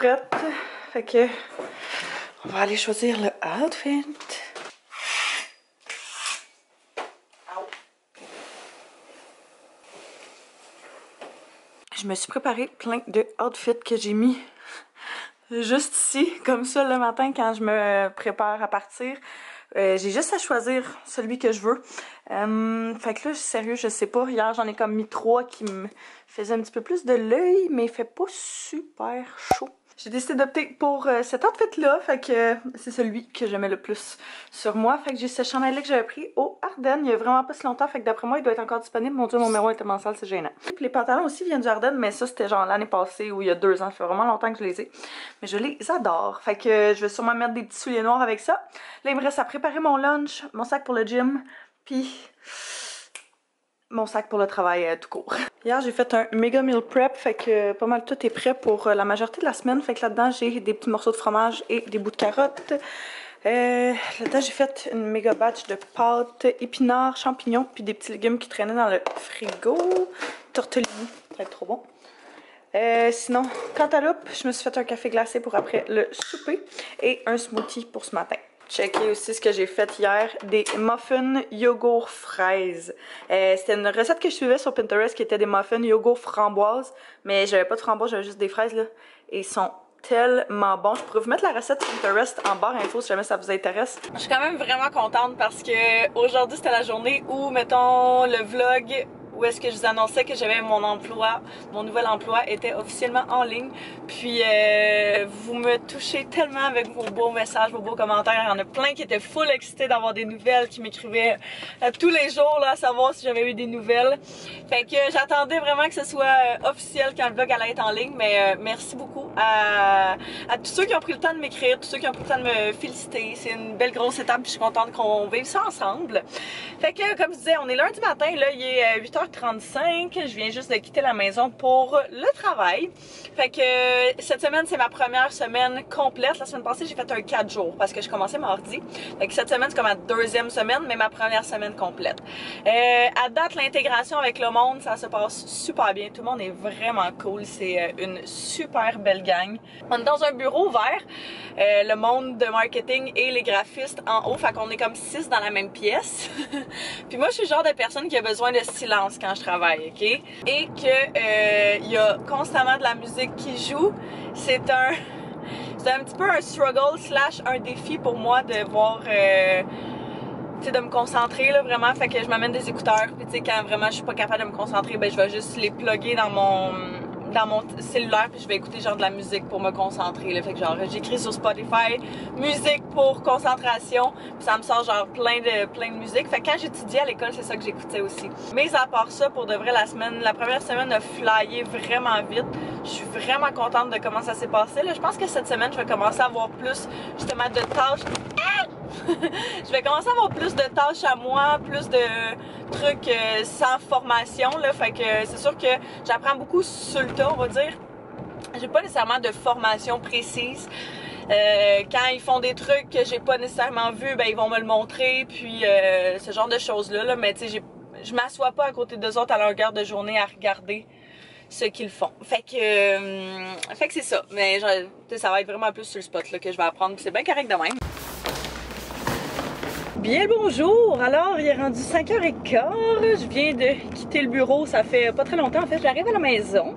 prête. Fait que on va aller choisir le outfit. Je me suis préparé plein de outfits que j'ai mis juste ici, comme ça le matin quand je me prépare à partir. J'ai juste à choisir celui que je veux. Fait que là, sérieux, je sais pas. Hier, j'en ai comme mis 3 qui me faisaient un petit peu plus de l'œil, mais il fait pas super chaud. J'ai décidé d'opter pour cet outfit-là, fait que c'est celui que j'aimais le plus sur moi. Fait que j'ai ce chandail-là que j'avais pris au Ardennes il y a vraiment pas si longtemps, fait que d'après moi, il doit être encore disponible. Mon dieu, mon miroir est tellement sale, c'est gênant. Puis les pantalons aussi viennent du Ardennes, mais ça, c'était genre l'année passée ou il y a 2 ans. Ça fait vraiment longtemps que je les ai. Mais je les adore. Fait que je vais sûrement mettre des petits souliers noirs avec ça. Là, il me reste à préparer mon lunch, mon sac pour le gym, puis mon sac pour le travail tout court. Hier, j'ai fait un méga meal prep, fait que pas mal tout est prêt pour la majorité de la semaine. Fait que là-dedans, j'ai des petits morceaux de fromage et des bouts de carottes. Là-dedans, j'ai fait une méga batch de pâtes, épinards, champignons, puis des petits légumes qui traînaient dans le frigo. Tortellini, ça va être trop bon. Sinon, quant à l'oupe, je me suis fait un café glacé pour après le souper et un smoothie pour ce matin. Checker aussi ce que j'ai fait hier, des muffins yogourt fraises. C'était une recette que je suivais sur Pinterest qui était des muffins yogourt framboise, mais j'avais pas de framboise, j'avais juste des fraises là. Et ils sont tellement bons. Je pourrais vous mettre la recette sur Pinterest en barre info si jamais ça vous intéresse. Je suis quand même vraiment contente parce que aujourd'hui c'était la journée où, mettons, le vlog où est-ce que je vous annonçais que j'avais mon emploi, mon nouvel emploi était officiellement en ligne. Puis vous me touchez tellement avec vos beaux messages, vos beaux commentaires. Il y en a plein qui étaient full excités d'avoir des nouvelles, qui m'écrivaient tous les jours là, à savoir si j'avais eu des nouvelles. Fait que j'attendais vraiment que ce soit officiel quand le vlog allait être en ligne. Mais merci beaucoup à tous ceux qui ont pris le temps de m'écrire, tous ceux qui ont pris le temps de me féliciter. C'est une belle grosse étape, puis je suis contente qu'on vive ça ensemble. Fait que comme je disais, on est lundi matin, là il est 8h35, je viens juste de quitter la maison pour le travail. Fait que cette semaine, c'est ma première semaine complète. La semaine passée, j'ai fait un 4 jours parce que je commençais mardi. Fait que cette semaine, c'est comme ma deuxième semaine, mais ma première semaine complète. À date, l'intégration avec le monde, ça se passe super bien. Tout le monde est vraiment cool. C'est une super belle gang. On est dans un bureau vert. Le monde de marketing et les graphistes en haut. Fait qu'on est comme 6 dans la même pièce. Puis moi, je suis le genre de personne qui a besoin de silence quand je travaille, ok? Et que y a constamment de la musique qui joue. C'est un petit peu un struggle / un défi pour moi de voir, tu sais, de me concentrer là vraiment. Fait que je m'amène des écouteurs. Puis tu sais, quand vraiment je suis pas capable de me concentrer, ben je vais juste les plugger dans mon cellulaire, puis je vais écouter genre de la musique pour me concentrer là. Fait que genre j'écris sur Spotify musique pour concentration, puis ça me sort genre plein de musique. Fait que quand j'étudiais à l'école, c'est ça que j'écoutais aussi. Mais à part ça, pour de vrai, la première semaine a flyé vraiment vite. Je suis vraiment contente de comment ça s'est passé là. Je pense que cette semaine, je vais commencer à avoir plus justement de tâches. Je vais commencer à avoir plus de tâches à moi, plus de trucs sans formation là. Fait que c'est sûr que j'apprends beaucoup sur le tas, on va dire. J'ai pas nécessairement de formation précise. Quand ils font des trucs que j'ai pas nécessairement vu, ben ils vont me le montrer, puis ce genre de choses là. Mais tu sais, je m'assois pas à côté d'eux autres à longueur de journée à regarder ce qu'ils font. Fait que c'est ça. Mais ça va être vraiment plus sur le spot là, que je vais apprendre, puis c'est bien correct de même. Bien le bonjour! Alors, il est rendu 5h15, je viens de quitter le bureau, ça fait pas très longtemps en fait, j'arrive à la maison.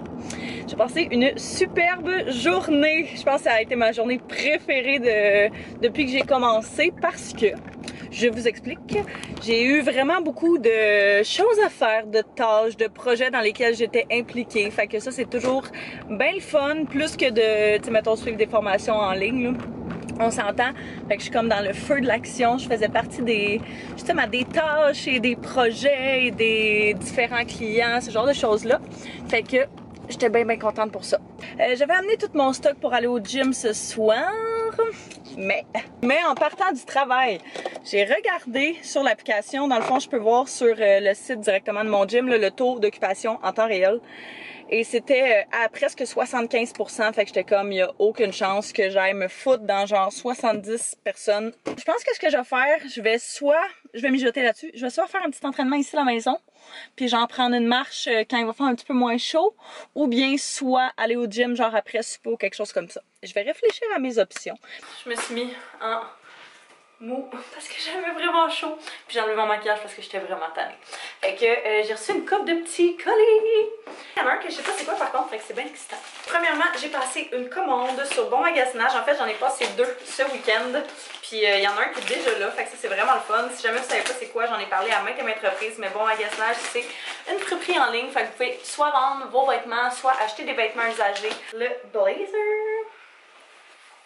J'ai passé une superbe journée, je pense que ça a été ma journée préférée depuis que j'ai commencé parce que, je vous explique, j'ai eu vraiment beaucoup de choses à faire, de tâches, de projets dans lesquels j'étais impliquée. Fait que ça c'est toujours bien le fun, plus que de, tu sais, mettons, suivre des formations en ligne là. On s'entend, fait que je suis comme dans le feu de l'action. Je faisais partie justement des tâches et des projets et des différents clients, ce genre de choses-là. Fait que j'étais bien contente pour ça. J'avais amené tout mon stock pour aller au gym ce soir, mais en partant du travail, j'ai regardé sur l'application. Dans le fond, je peux voir sur le site directement de mon gym là, le taux d'occupation en temps réel. Et c'était à presque 75%, fait que j'étais comme, il n'y a aucune chance que j'aille me foutre dans genre 70 personnes. Je pense que ce que je vais faire, je vais soit je vais mijoter là-dessus. Je vais soit faire un petit entraînement ici à la maison, puis genre prendre une marche quand il va faire un petit peu moins chaud, ou bien soit aller au gym genre après souper ou quelque chose comme ça. Je vais réfléchir à mes options. Je me suis mis en mou parce que j'avais vraiment chaud, puis j'ai enlevé mon maquillage parce que j'étais vraiment tannée. Fait que j'ai reçu une coupe de petits colis. Il y en a un que je sais pas c'est quoi par contre, fait que c'est bien excitant. Premièrement, j'ai passé une commande sur Bon Magasinage. En fait, j'en ai passé 2 ce week-end. Puis il y en a un qui est déjà là, fait que ça c'est vraiment le fun. Si jamais vous savez pas c'est quoi, j'en ai parlé à maintes et maintes reprises, mais Bon Magasinage, c'est une friperie en ligne. Fait que vous pouvez soit vendre vos vêtements, soit acheter des vêtements usagés. Le blazer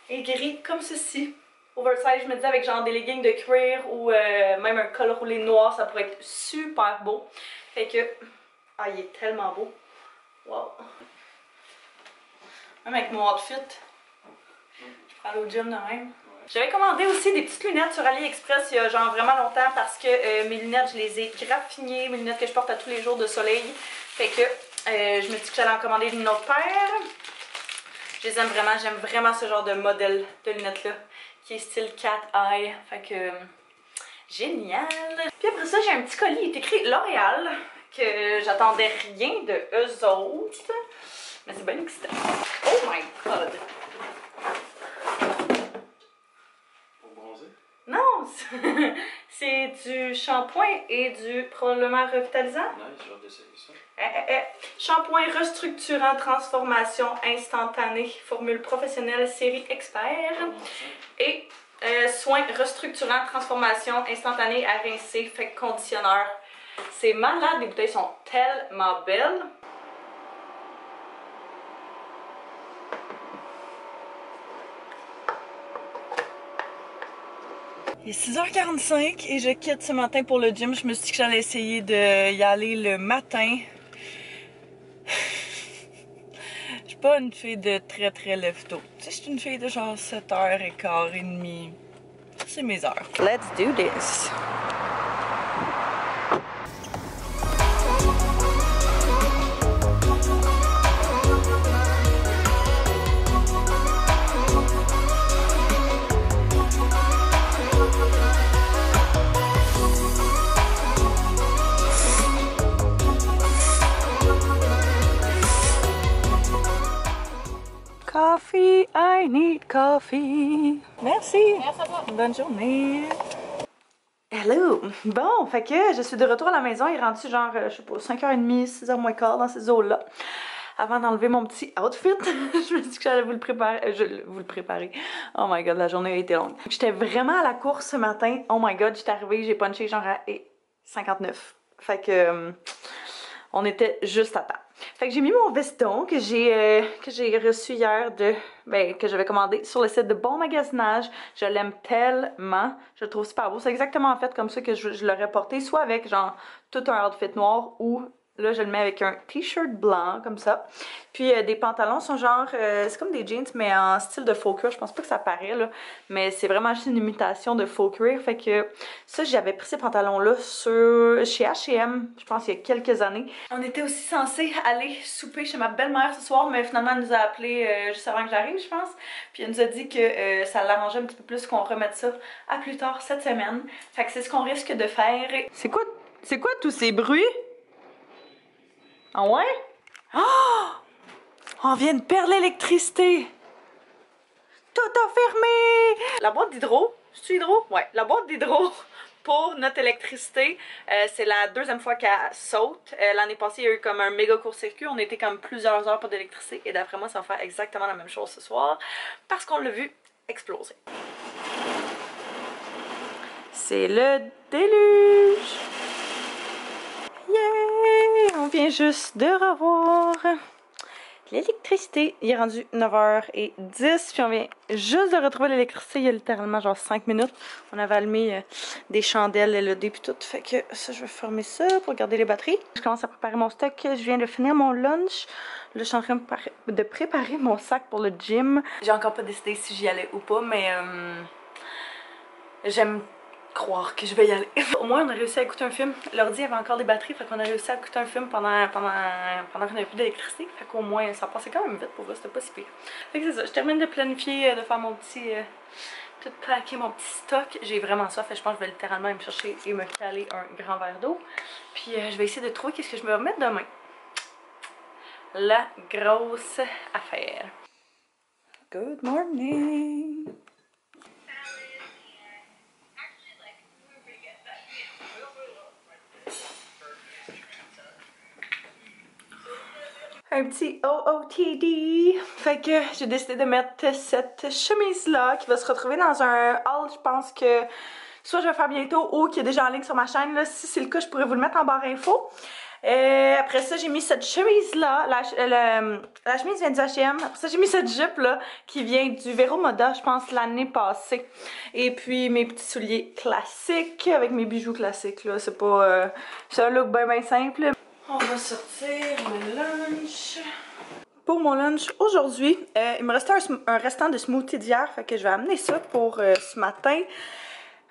est gris comme ceci. Oversize, je me dis avec genre des leggings de cuir ou même un col roulé noir, ça pourrait être super beau. Fait que, ah il est tellement beau. Wow. Même avec mon outfit, je prends aller au gym de même. J'avais commandé aussi des petites lunettes sur AliExpress il y a genre vraiment longtemps parce que mes lunettes, je les ai graffinées, mes lunettes que je porte à tous les jours de soleil. Fait que je me suis dit que j'allais en commander une autre paire. Je les aime vraiment, j'aime vraiment ce genre de modèle de lunettes là, qui est style cat eye. Fait que génial! Puis après ça, j'ai un petit colis, il est écrit L'Oréal, que j'attendais rien de eux autres. Mais c'est bien excitant. Oh my god! Non, c'est du shampoing et du probablement revitalisant. Nice, j'ai hâte d'essayer ça. Shampoing restructurant, transformation instantanée, formule professionnelle, série expert. Et soin restructurant, transformation instantanée à rincer, fait conditionneur. C'est malade, les bouteilles sont tellement belles. Il est 6h45 et je quitte ce matin pour le gym. Je me suis dit que j'allais essayer d'y aller le matin. Je suis pas une fille de très lève-tôt. Tu sais, je suis une fille de genre 7h15, 30. C'est mes heures. Let's do this! Coffee, I need coffee. Merci. Merci à toi. Bonne journée. Hello! Bon, fait que je suis de retour à la maison. Il est rendu genre, je sais pas, 5h30, 6h moins quart dans ces eaux-là. Avant d'enlever mon petit outfit, je me suis dit que j'allais vous le préparer. Vous le préparer. Oh my god, la journée a été longue. J'étais vraiment à la course ce matin. Oh my god, j'étais arrivée, j'ai punché genre à 59. Fait que on était juste à temps. Fait que j'ai mis mon veston que j'ai reçu hier que j'avais commandé sur le site de Bon Magasinage. Je l'aime tellement, je le trouve super beau. C'est exactement en fait comme ça que je l'aurais porté, soit avec genre tout un outfit noir ou là je le mets avec un t-shirt blanc comme ça. Puis des pantalons sont genre, c'est comme des jeans mais en style de faux cuir. Je pense pas que ça paraît là, mais c'est vraiment juste une imitation de faux cuir. Fait que ça j'avais pris ces pantalons là chez H&M, je pense il y a quelques années. On était aussi censé aller souper chez ma belle-mère ce soir, mais finalement elle nous a appelé juste avant que j'arrive je pense. Puis elle nous a dit que ça l'arrangeait un petit peu plus qu'on remette ça à plus tard cette semaine. Fait que c'est ce qu'on risque de faire. C'est quoi tous ces bruits? Ah ouais? Oh! On vient de perdre l'électricité! Tout a fermé! La boîte d'hydro, c'est-tu hydro? Ouais, la boîte d'hydro pour notre électricité, c'est la deuxième fois qu'elle saute. L'année passée, il y a eu comme un méga court-circuit. On était comme plusieurs heures pour d'électricité. Et d'après moi, ça va faire exactement la même chose ce soir parce qu'on l'a vu exploser. C'est le déluge! Yeah! On vient juste de revoir l'électricité. Il est rendu 9h10, puis on vient juste de retrouver l'électricité il y a littéralement genre 5 minutes. On avait allumé des chandelles LED puis tout. Fait que ça, je vais fermer ça pour garder les batteries. Je commence à préparer mon stock. Je viens de finir mon lunch. Là, je suis en train de préparer mon sac pour le gym. J'ai encore pas décidé si j'y allais ou pas, mais j'aime croire que je vais y aller. Au moins, on a réussi à écouter un film. L'ordi avait encore des batteries, fait qu'on a réussi à écouter un film pendant qu'on n'avait plus d'électricité. Fait qu'au moins, ça passait quand même vite pour vrai, c'était pas si pire. Fait que c'est ça, je termine de planifier, de faire mon petit tout packé mon petit stock. J'ai vraiment soif, je pense que je vais littéralement aller me chercher et me caler un grand verre d'eau. Puis je vais essayer de trouver qu'est-ce que je vais remettre demain. La grosse affaire. Good morning! Un petit OOTD. Fait que j'ai décidé de mettre cette chemise-là qui va se retrouver dans un haul, je pense que soit je vais faire bientôt ou qui est déjà en ligne sur ma chaîne. Là. Si c'est le cas, je pourrais vous le mettre en barre info. Après ça, j'ai mis cette chemise-là. La chemise vient du H&M. Après ça, j'ai mis cette jupe-là qui vient du Vero Moda, je pense, l'année passée. Et puis mes petits souliers classiques avec mes bijoux classiques. Là, c'est pas... c'est un look bien simple. On va sortir le lunch. Pour mon lunch aujourd'hui, il me restait un restant de smoothie d'hier, fait que je vais amener ça pour ce matin.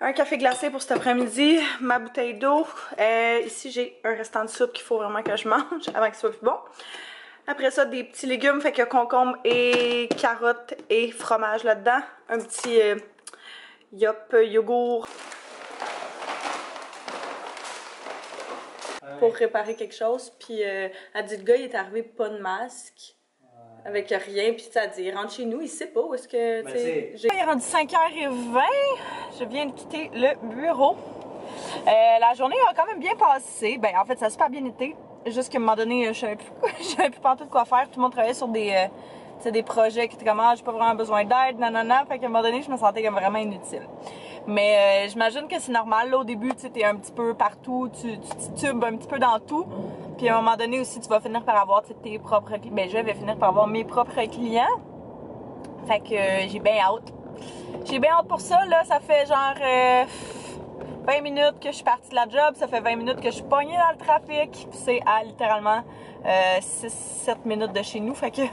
Un café glacé pour cet après-midi, ma bouteille d'eau. Ici, j'ai un restant de soupe qu'il faut vraiment que je mange avant qu'il soit plus bon. Après ça, des petits légumes, fait que concombre et carottes et fromage là-dedans. Un petit yogourt. Pour réparer quelque chose, puis elle dit le gars il est arrivé pas de masque, avec rien, puis elle dit rentre chez nous, il sait pas où est-ce que tu sais. Il est rendu 5h20, je viens de quitter le bureau. La journée a quand même bien passé, ben en fait ça a super bien été, juste qu'à un moment donné je savais plus pantoute quoi faire, tout le monde travaillait sur des projets qui étaient comme j'ai pas vraiment besoin d'aide, nanana, fait qu'à un moment donné je me sentais comme vraiment inutile. Mais j'imagine que c'est normal, là, au début, tu sais, t'es un petit peu partout, tu titubes un petit peu dans tout. Puis à un moment donné aussi, tu vas finir par avoir tes propres clients. Ben, je vais finir par avoir mes propres clients. Fait que j'ai bien hâte. J'ai bien hâte pour ça, là. Ça fait genre 20 minutes que je suis partie de la job. Ça fait 20 minutes que je suis pognée dans le trafic. Puis c'est à littéralement 6-7 minutes de chez nous. Fait que...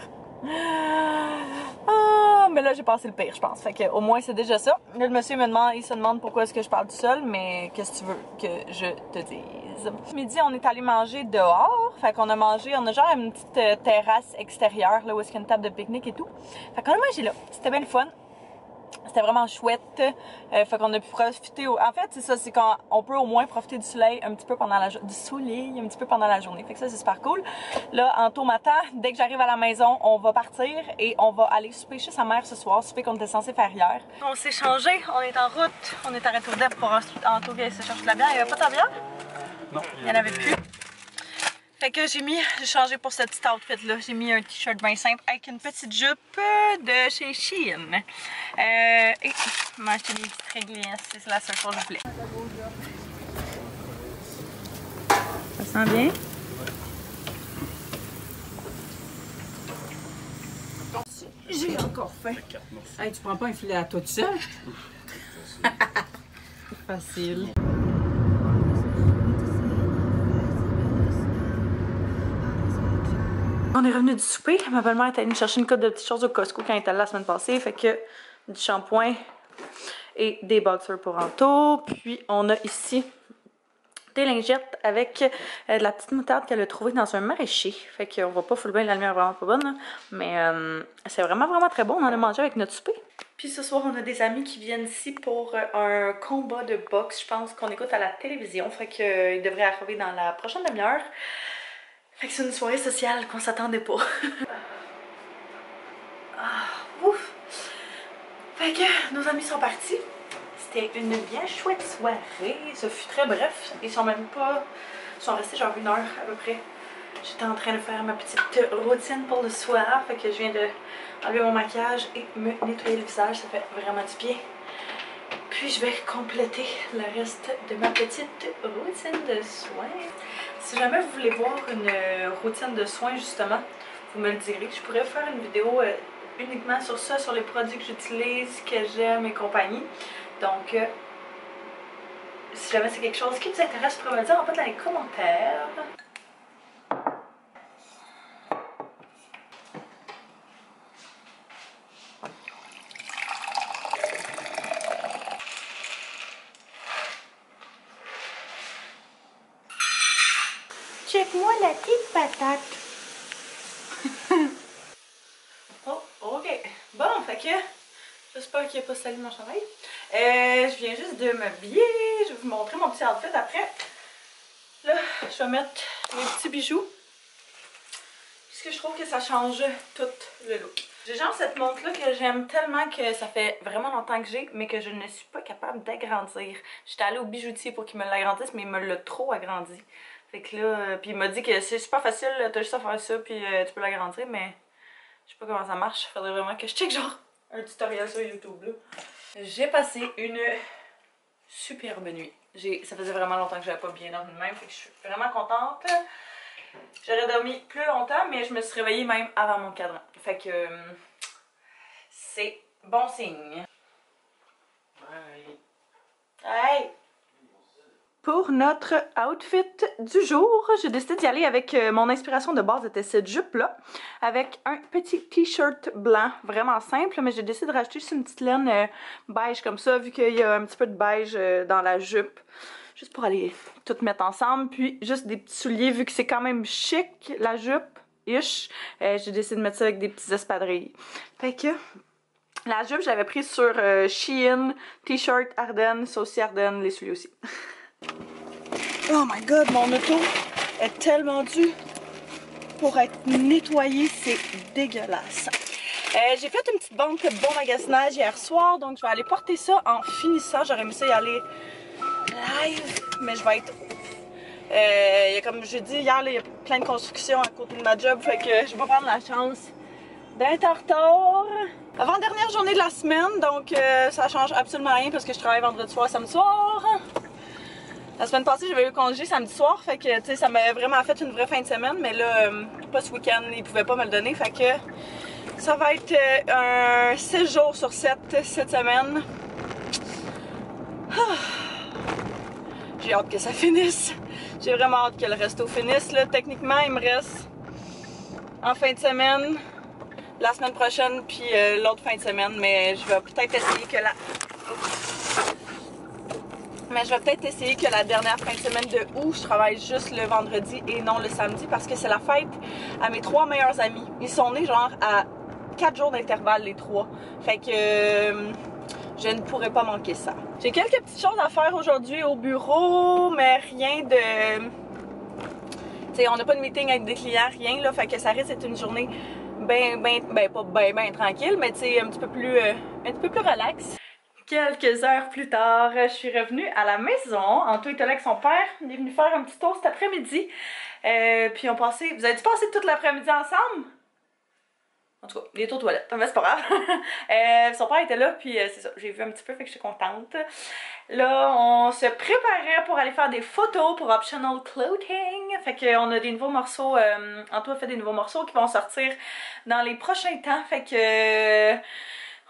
Ah, mais là j'ai passé le pire je pense, fait que au moins c'est déjà ça. Là le monsieur il se demande pourquoi est-ce que je parle tout seul, mais qu'est-ce que tu veux que je te dise. Ce midi on est allé manger dehors, fait qu'on a mangé, on a genre une petite terrasse extérieure là où est-ce qu'il y a une table de pique-nique et tout. Fait qu'on a mangé là, c'était bien le fun. C'était vraiment chouette. Fait qu'on a pu profiter. En fait, c'est ça, c'est quand on peut au moins profiter du soleil un petit peu pendant la journée. Fait que ça, c'est super cool. Là, en tôt matin, dès que j'arrive à la maison, on va partir et on va aller souper chez sa mère ce soir. Souper qu'on était censé faire hier. On s'est changé, on est en route. On est arrêté au DEP pour ensuite en tout aller se chercher de la bière. Il n'y avait pas de bière? Non. Il n'y en avait plus. Fait que j'ai changé pour ce petit outfit là. J'ai mis un t-shirt bien simple avec une petite jupe de chez Shein. Et je m'ai acheté des petites réglages, c'est la seule chose que je voulais. Ça sent bien? J'ai encore faim. Hey, tu prends pas un filet à toi tout seul? Facile. On est revenu du souper. Ma belle-mère est allée nous chercher une couple de petites choses au Costco quand elle était là la semaine passée. Fait que du shampoing et des boxers pour Anto. Puis on a ici des lingettes avec de la petite moutarde qu'elle a trouvée dans un maraîcher. Fait qu'on va pas full bien, la lumière est vraiment pas bonne. Là. Mais c'est vraiment très bon. On en a mangé avec notre souper. Puis ce soir, on a des amis qui viennent ici pour un combat de boxe. Je pense qu'on écoute à la télévision. Fait qu'ils devraient arriver dans la prochaine demi-heure. Fait que c'est une soirée sociale qu'on s'attendait pas. Ouf! Fait que nos amis sont partis. C'était une bien chouette soirée. Ce fut très bref. Ils sont même pas... Ils sont restés genre 1 heure à peu près. J'étais en train de faire ma petite routine pour le soir. Fait que je viens de enlever mon maquillage et me nettoyer le visage. Ça fait vraiment du bien. Puis je vais compléter le reste de ma petite routine de soins. Si jamais vous voulez voir une routine de soins justement, vous me le direz. Je pourrais faire une vidéo uniquement sur ça, sur les produits que j'utilise, que j'aime et compagnie. Donc, si jamais c'est quelque chose qui vous intéresse, vous pouvez me le dire en fait dans les commentaires. Check-moi la petite patate. Oh, ok. Bon, fait que J'espère qu'il n'y a pas sali mon chandail. Je viens juste de m'habiller. Je vais vous montrer mon petit outfit après. Là, je vais mettre mes petits bijoux. Puisque je trouve que ça change tout le look. J'ai genre cette montre-là que j'aime tellement que ça fait vraiment longtemps que j'ai, mais que je ne suis pas capable d'agrandir. J'étais allée au bijoutier pour qu'il me l'agrandisse, mais il me l'a trop agrandi. Fait que là, puis il m'a dit que c'est super facile, t'as juste à faire ça, puis tu peux l'agrandir, mais je sais pas comment ça marche. Faudrait vraiment que je check genre un tutoriel sur YouTube là. J'ai passé une superbe nuit. Ça faisait vraiment longtemps que j'avais pas bien dormi de même, fait que je suis vraiment contente. J'aurais dormi plus longtemps, mais je me suis réveillée même avant mon cadran. Fait que c'est bon signe. Hey! Pour notre outfit du jour, j'ai décidé d'y aller avec mon inspiration de base était cette jupe-là, avec un petit t-shirt blanc, vraiment simple, mais j'ai décidé de racheter juste une petite laine beige comme ça, vu qu'il y a un petit peu de beige dans la jupe. Juste pour aller tout mettre ensemble, puis juste des petits souliers, vu que c'est quand même chic, la jupe-ish, j'ai décidé de mettre ça avec des petits espadrilles. Fait que la jupe, j'avais pris sur Shein, t-shirt Ardennes, saucy Ardennes, les souliers aussi. Oh my god, mon auto est tellement due pour être nettoyée, c'est dégueulasse. J'ai fait une petite banque de bon magasinage hier soir, donc je vais aller porter ça en finissant. J'aurais aimé ça y aller live, mais je vais être... y a, comme je dis hier, il y a plein de construction à côté de ma job, fait que je vais prendre la chance d'être en retard. Avant-dernière journée de la semaine, donc ça change absolument rien parce que je travaille vendredi soir, samedi soir. La semaine passée, j'avais eu congé samedi soir, fait que tu sais, ça m'a vraiment fait une vraie fin de semaine, mais là, pas ce week-end, ils pouvaient pas me le donner, fait que ça va être un 6 jours sur 7 cette semaine. J'ai hâte que ça finisse. J'ai vraiment hâte que le resto finisse. Là, techniquement, il me reste en fin de semaine, la semaine prochaine, puis l'autre fin de semaine, mais je vais peut-être essayer que la dernière fin de semaine de août, je travaille juste le vendredi et non le samedi parce que c'est la fête à mes 3 meilleurs amis. Ils sont nés genre à 4 jours d'intervalle les 3. Fait que je ne pourrais pas manquer ça. J'ai quelques petites choses à faire aujourd'hui au bureau, mais rien de... Tu sais, on n'a pas de meeting avec des clients, rien là, fait que ça risque d'être une journée pas ben tranquille, mais tu sais, un petit peu plus relax. Quelques heures plus tard, je suis revenue à la maison. Anto était là avec son père. Il est venu faire un petit tour cet après-midi. Puis on passait... Vous avez-tu passé toute l'après-midi ensemble? En tout cas, il est aux toilettes, mais c'est pas grave. Son père était là, puis c'est ça. J'ai vu un petit peu, fait que je suis contente. Là, on se préparait pour aller faire des photos pour Optional Clothing. Fait qu'on a des nouveaux morceaux. Anto a fait des nouveaux morceaux qui vont sortir dans les prochains temps. Fait que...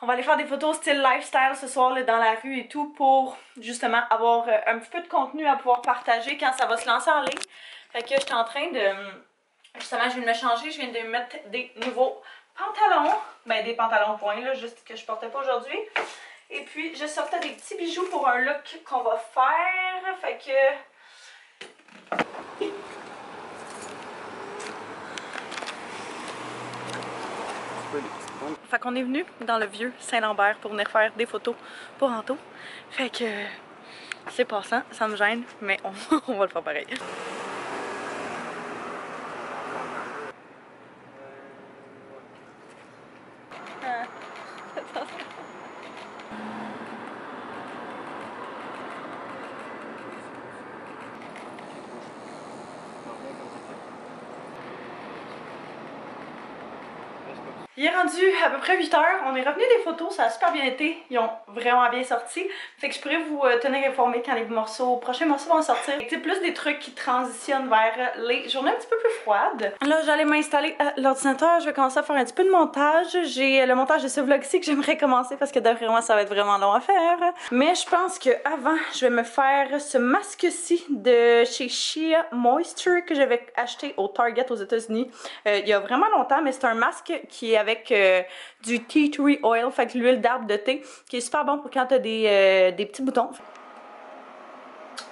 on va aller faire des photos style lifestyle ce soir là, dans la rue et tout pour justement avoir un petit peu de contenu à pouvoir partager quand ça va se lancer en ligne. Fait que j'étais en train de... Justement, je viens de me changer, je viens de mettre des nouveaux pantalons. Ben des pantalons points là, juste que je portais pas aujourd'hui. Et puis je sortais des petits bijoux pour un look qu'on va faire. Fait que... Fait qu'on est venu dans le vieux Saint-Lambert pour venir faire des photos pour Anto. Fait que c'est passant, ça me gêne, mais on va le faire pareil. Il est rendu à peu près 8 h. On est revenu des photos, ça a super bien été. Ils ont vraiment bien sorti. Fait que je pourrais vous tenir informé quand les prochains morceaux vont sortir. C'est plus des trucs qui transitionnent vers les journées un petit peu plus froides. Là, j'allais m'installer à l'ordinateur. Je vais commencer à faire un petit peu de montage. J'ai le montage de ce vlog-ci que j'aimerais commencer parce que d'après moi, ça va être vraiment long à faire. Mais je pense que avant, je vais me faire ce masque-ci de chez Shea Moisture que j'avais acheté au Target aux États-Unis il y a vraiment longtemps. Mais c'est un masque qui est avec du tea tree oil, fait que l'huile d'arbre de thé, qui est super bon pour quand t'as des petits boutons.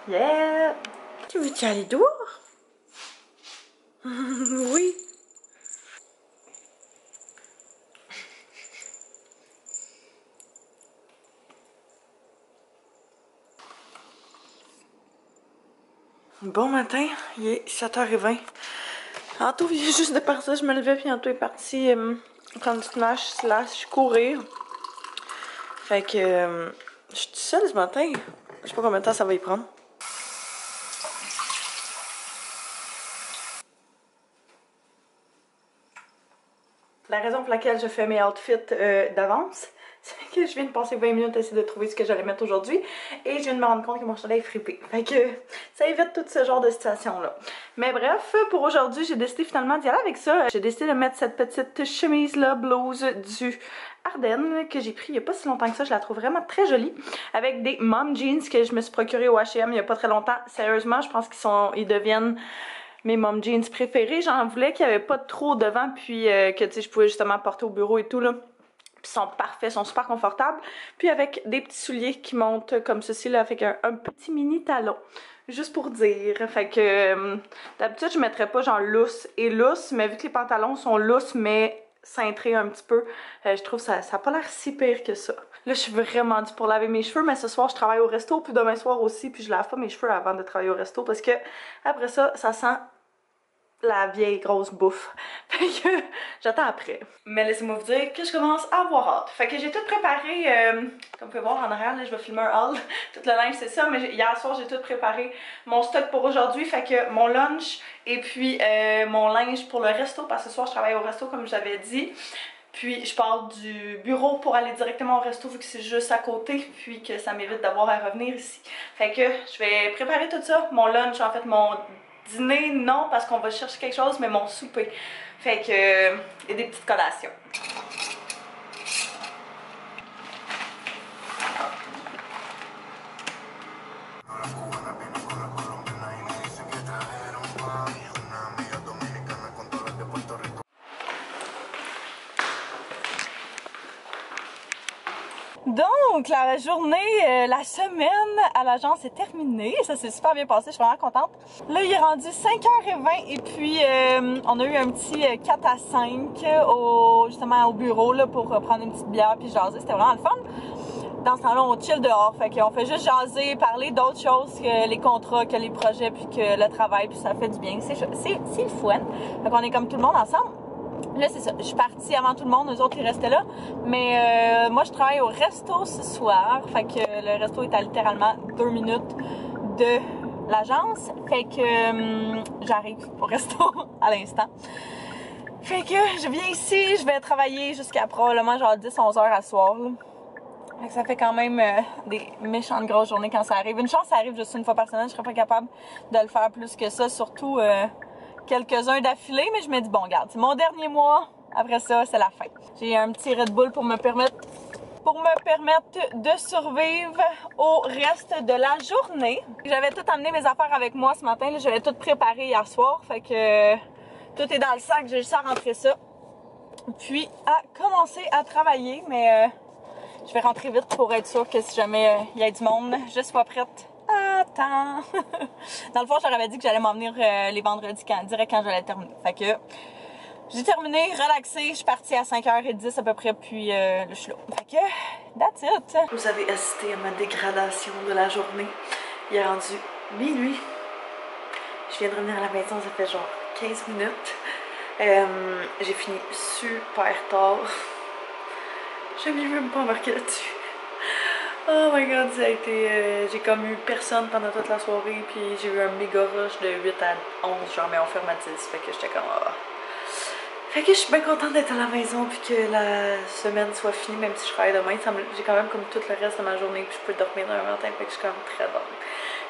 Yeah! Tu veux-tu aller dehors? Oui! Bon matin, il est 7h20. Anto vient juste de partir, je me levais puis Anto est parti prendre une petite marche slash courir. Fait que je suis toute seule ce matin. Je sais pas combien de temps ça va y prendre. La raison pour laquelle je fais mes outfits d'avance, c'est que je viens de passer 20 minutes à essayer de trouver ce que j'allais mettre aujourd'hui et je viens de me rendre compte que mon chandail est fripé. Fait que ça évite tout ce genre de situation-là. Mais bref, pour aujourd'hui, j'ai décidé finalement d'y aller avec ça. J'ai décidé de mettre cette petite chemise-là, blouse du Ardennes, que j'ai pris il n'y a pas si longtemps que ça. Je la trouve vraiment très jolie. Avec des mom jeans que je me suis procuré au H&M il n'y a pas très longtemps. Sérieusement, je pense qu'ils deviennent mes mom jeans préférés. J'en voulais qu'il n'y avait pas trop devant, puis que tu sais, je pouvais justement porter au bureau et tout là. Puis ils sont parfaits, ils sont super confortables. Puis avec des petits souliers qui montent comme ceci là, avec un petit mini talon. Juste pour dire. Fait que d'habitude je mettrais pas genre lousse et lousse, mais vu que les pantalons sont lousses mais cintrés un petit peu, je trouve ça a pas l'air si pire que ça. Là je suis vraiment due pour laver mes cheveux, mais ce soir je travaille au resto, puis demain soir aussi, puis je lave pas mes cheveux avant de travailler au resto parce que après ça sent la vieille grosse bouffe. Fait que j'attends après. Mais laissez-moi vous dire que je commence à avoir hâte. Fait que j'ai tout préparé, comme vous pouvez voir en arrière, là, je vais filmer un haul. Tout le linge c'est ça, mais hier soir j'ai tout préparé mon stock pour aujourd'hui. Fait que mon lunch et puis mon linge pour le resto, parce que ce soir je travaille au resto comme j'avais dit. Puis je pars du bureau pour aller directement au resto vu que c'est juste à côté, puis que ça m'évite d'avoir à revenir ici. Fait que je vais préparer tout ça, mon lunch, en fait mon dîner, non, parce qu'on va chercher quelque chose, mais mon souper. Fait que, et des petites collations. Donc, la journée, la semaine à l'agence est terminée. Ça s'est super bien passé, je suis vraiment contente. Là, il est rendu 5h20 et puis on a eu un petit 4 à 5 justement au bureau là, pour prendre une petite bière puis jaser. C'était vraiment le fun. Dans ce temps-là, on chill dehors. Fait qu'on fait juste jaser, parler d'autres choses que les contrats, que les projets, puis que le travail, puis ça fait du bien. C'est le fun. Fait qu'on est comme tout le monde ensemble. Là, c'est ça. Je suis partie avant tout le monde. Eux autres, ils restaient là. Mais moi, je travaille au resto ce soir. Fait que le resto est à littéralement 2 minutes de l'agence. Fait que j'arrive au resto à l'instant. Fait que je viens ici. Je vais travailler jusqu'à probablement genre 10-11 heures à soir. Là. Fait que ça fait quand même des méchantes grosses journées quand ça arrive. Une chance, ça arrive juste une fois par semaine. Je serais pas capable de le faire plus que ça. Surtout... quelques-uns d'affilée, mais je me dis bon regarde, c'est mon dernier mois, après ça c'est la fin. J'ai un petit Red Bull pour me permettre de survivre au reste de la journée. J'avais tout amené mes affaires avec moi ce matin, j'avais tout préparé hier soir, fait que tout est dans le sac, j'ai juste à rentrer ça. Puis à commencer à travailler, mais je vais rentrer vite pour être sûre que si jamais il y a du monde, je sois prête. Attends! Dans le fond, je leur avais dit que j'allais m'en venir les vendredis direct quand j'allais terminer. Fait que j'ai terminé, relaxé, je suis partie à 5h10 à peu près, puis là, je suis là. Fait que, that's it! Vous avez assisté à ma dégradation de la journée. Il est rendu minuit. Je viens de revenir à la maison, ça fait genre 15 minutes. J'ai fini super tard. Je n'ai même pas embarqué là-dessus. Oh my god, ça a été... j'ai comme eu personne pendant toute la soirée, puis j'ai eu un méga rush de 8 à 11, genre, mais on ferme à 10, fait que j'étais comme... Oh. Fait que je suis bien contente d'être à la maison, puis que la semaine soit finie, même si je travaille demain. J'ai quand même comme tout le reste de ma journée, puis je peux dormir demain matin, fait que je suis quand même très bonne.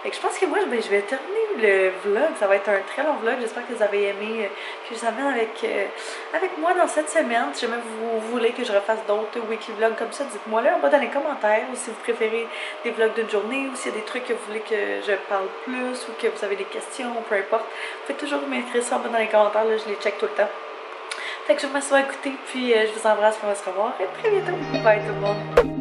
Fait que je pense que moi, je vais terminer le vlog. Ça va être un très long vlog. J'espère que vous avez aimé, que je vous amène avec moi dans cette semaine. Si jamais vous voulez que je refasse d'autres weekly vlogs comme ça, dites-moi là en bas dans les commentaires. Ou si vous préférez des vlogs d'une journée, ou s'il y a des trucs que vous voulez que je parle plus, ou que vous avez des questions, peu importe. Vous pouvez toujours m'écrire ça en bas dans les commentaires. Là, je les check tout le temps. Fait que je m'assois à écouter, puis je vous embrasse, puis on va se revoir très bientôt. Bye tout le monde!